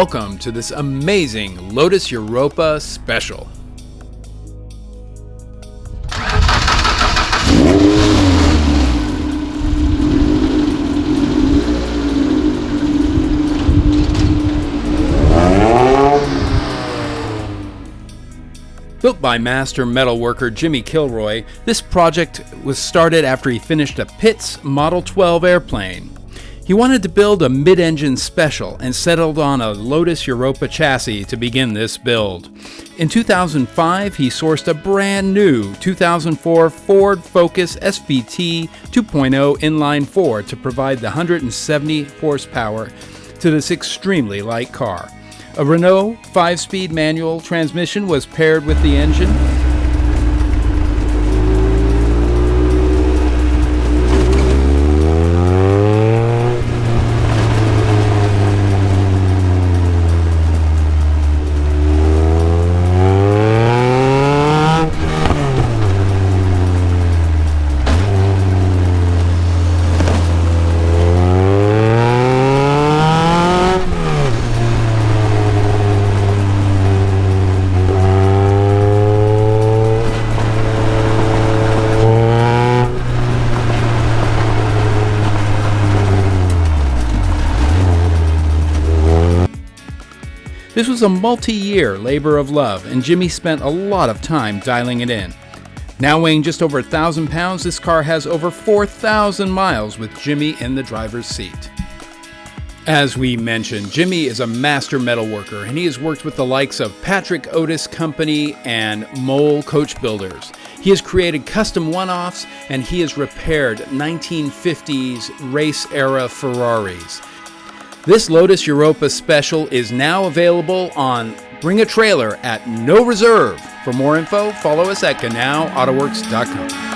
Welcome to this amazing Lotus Europa Special. Built by master metalworker Jimmy Kilroy, this project was started after he finished a Pitts Model 12 airplane. He wanted to build a mid-engine special and settled on a Lotus Europa chassis to begin this build. In 2005, he sourced a brand new 2004 Ford Focus SVT 2.0 inline 4 to provide the 170 horsepower to this extremely light car. A Renault 5-speed manual transmission was paired with the engine. This was a multi-year labor of love, and Jimmy spent a lot of time dialing it in. Now weighing just over 1,000 pounds, this car has over 4,000 miles with Jimmy in the driver's seat. As we mentioned, Jimmy is a master metalworker, and he has worked with the likes of Patrick Ottis Company and Moal coach builders. He has created custom one-offs, and he has repaired 1950s race-era Ferraris. This Lotus Europa Special is now available on Bring a Trailer at no reserve. For more info, follow us at GenauAutoWerks.com.